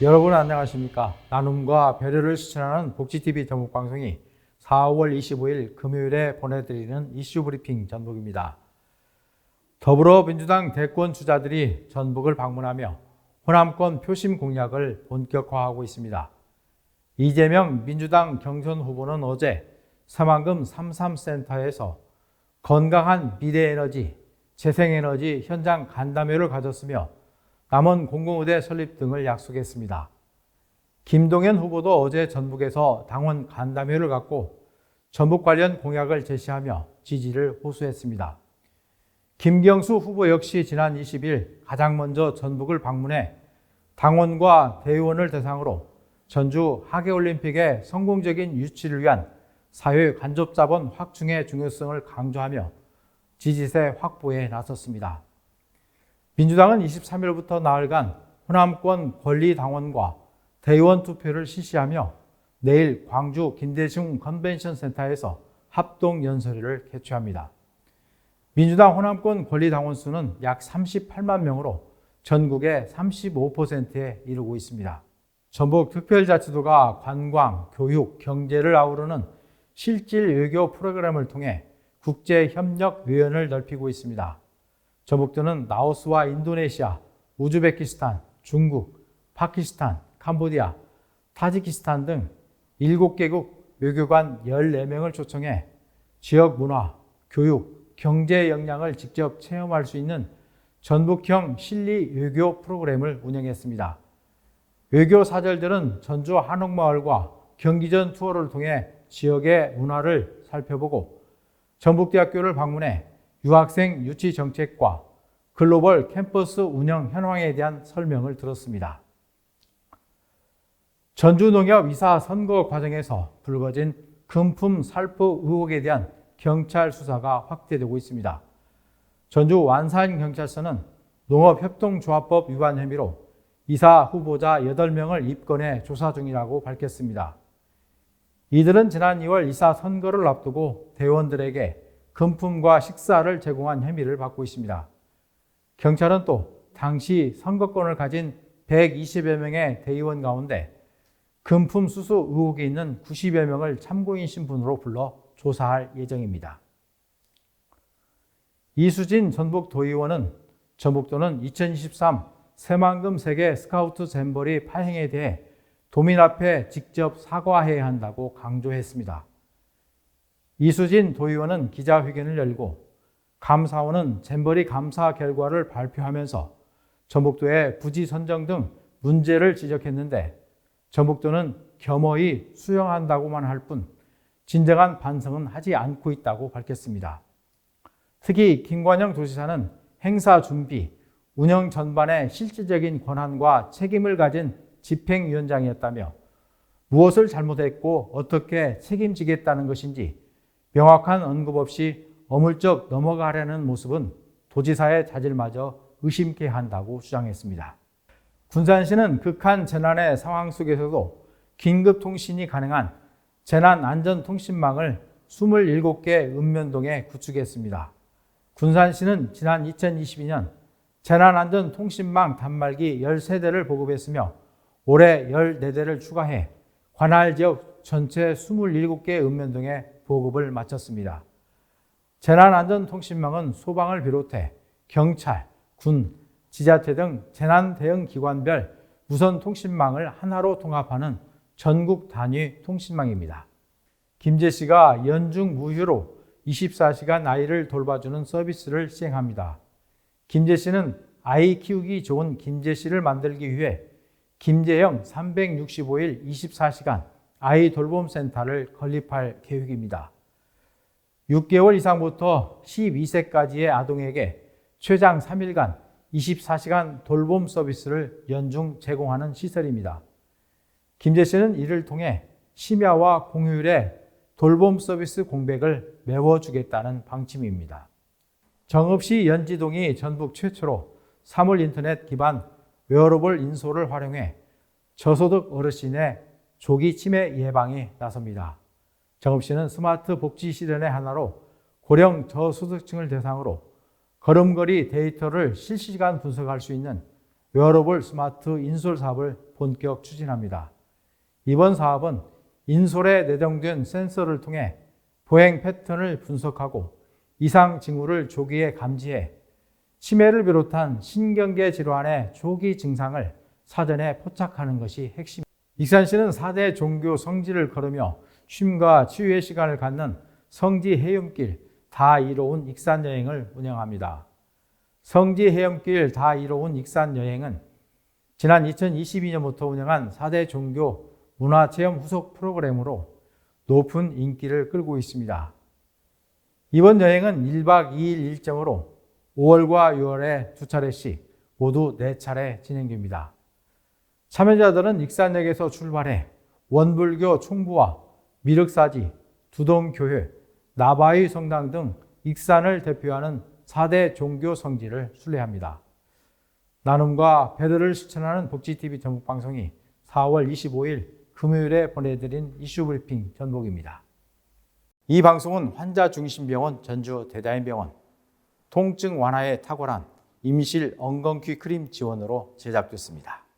여러분 안녕하십니까? 나눔과 배려를 실천하는 복지TV 전북방송이 4월 25일 금요일에 보내드리는 이슈 브리핑 전북입니다. 더불어민주당 대권 주자들이 전북을 방문하며 호남권 표심 공략을 본격화하고 있습니다. 이재명 민주당 경선 후보는 어제 새만금 33센터에서 건강한 미래에너지, 재생에너지 현장 간담회를 가졌으며 남원 공공의대 설립 등을 약속했습니다. 김동연 후보도 어제 전북에서 당원 간담회를 갖고 전북 관련 공약을 제시하며 지지를 호소했습니다. 김경수 후보 역시 지난 20일 가장 먼저 전북을 방문해 당원과 대의원을 대상으로 전주 하계올림픽의 성공적인 유치를 위한 사회 간접자본 확충의 중요성을 강조하며 지지세 확보에 나섰습니다. 민주당은 23일부터 나흘간 호남권 권리당원과 대의원 투표를 실시하며 내일 광주 김대중 컨벤션 센터에서 합동 연설회를 개최합니다. 민주당 호남권 권리당원 수는 약 38만 명으로 전국의 35%에 이르고 있습니다. 전북특별자치도가 관광, 교육, 경제를 아우르는 실질 외교 프로그램을 통해 국제협력위원을 넓히고 있습니다. 전북도는 라오스와 인도네시아, 우즈베키스탄, 중국, 파키스탄, 캄보디아, 타지키스탄 등 7개국 외교관 14명을 초청해 지역 문화, 교육, 경제 역량을 직접 체험할 수 있는 전북형 실리 외교 프로그램을 운영했습니다. 외교 사절들은 전주 한옥마을과 경기전 투어를 통해 지역의 문화를 살펴보고 전북대학교를 방문해 유학생 유치 정책과 글로벌 캠퍼스 운영 현황에 대한 설명을 들었습니다. 전주농협 이사 선거 과정에서 불거진 금품 살포 의혹에 대한 경찰 수사가 확대되고 있습니다. 전주 완산경찰서는 농업협동조합법 위반 혐의로 이사 후보자 8명을 입건해 조사 중이라고 밝혔습니다. 이들은 지난 2월 이사 선거를 앞두고 대원들에게 금품과 식사를 제공한 혐의를 받고 있습니다. 경찰은 또 당시 선거권을 가진 120여 명의 대의원 가운데 금품 수수 의혹이 있는 90여 명을 참고인 신분으로 불러 조사할 예정입니다. 이수진 전북도의원은 전북도는 2023 새만금 세계 스카우트 잼버리 파행에 대해 도민 앞에 직접 사과해야 한다고 강조했습니다. 이수진 도의원은 기자회견을 열고 감사원은 잼버리 감사 결과를 발표하면서 전북도의 부지 선정 등 문제를 지적했는데 전북도는 겸허히 수용한다고만 할 뿐 진정한 반성은 하지 않고 있다고 밝혔습니다. 특히 김관영 도지사는 행사 준비, 운영 전반에 실질적인 권한과 책임을 가진 집행위원장이었다며 무엇을 잘못했고 어떻게 책임지겠다는 것인지 명확한 언급 없이 어물쩍 넘어가려는 모습은 도지사의 자질마저 의심케 한다고 주장했습니다. 군산시는 극한 재난의 상황 속에서도 긴급 통신이 가능한 재난안전통신망을 27개 읍면동에 구축했습니다. 군산시는 지난 2022년 재난안전통신망 단말기 13대를 보급했으며 올해 14대를 추가해 관할 지역 전체 27개 읍면동에 보급을 마쳤습니다. 재난안전통신망은 소방을 비롯해 경찰, 군, 지자체 등 재난 대응 기관별 무선 통신망을 하나로 통합하는 전국 단위 통신망입니다. 김제시가 연중 무휴로 24시간 아이를 돌봐주는 서비스를 시행합니다. 김제시는 아이 키우기 좋은 김제시를 만들기 위해 김제형 365일 24시간 아이 돌봄 센터를 건립할 계획입니다. 6개월 이상부터 12세까지의 아동에게 최장 3일간 24시간 돌봄 서비스를 연중 제공하는 시설입니다. 김제시는 이를 통해 심야와 공휴일에 돌봄 서비스 공백을 메워주겠다는 방침입니다. 정읍시 연지동이 전북 최초로 사물 인터넷 기반 웨어러블 인소를 활용해 저소득 어르신의 조기 치매 예방에 나섭니다. 정읍시는 스마트 복지 실현의 하나로 고령 저소득층을 대상으로 걸음걸이 데이터를 실시간 분석할 수 있는 웨어러블 스마트 인솔 사업을 본격 추진합니다. 이번 사업은 인솔에 내장된 센서를 통해 보행 패턴을 분석하고 이상 징후를 조기에 감지해 치매를 비롯한 신경계 질환의 조기 증상을 사전에 포착하는 것이 핵심입니다. 익산시는 4대 종교 성지를 걸으며 쉼과 치유의 시간을 갖는 성지 헤엄길 다 이로운 익산 여행을 운영합니다. 성지 헤엄길 다 이로운 익산 여행은 지난 2022년부터 운영한 4대 종교 문화체험 후속 프로그램으로 높은 인기를 끌고 있습니다. 이번 여행은 1박 2일 일정으로 5월과 6월에 2차례씩 모두 4차례 진행됩니다. 참여자들은 익산역에서 출발해 원불교 총부와 미륵사지, 두동교회, 나바위 성당 등 익산을 대표하는 4대 종교 성지를 순례합니다. 나눔과 배려를 실천하는 복지TV 전국방송이 4월 25일 금요일에 보내드린 이슈브리핑 전복입니다. 이 방송은 환자중심병원 전주 대다인병원, 통증 완화에 탁월한 임실 엉겅퀴 크림 지원으로 제작됐습니다.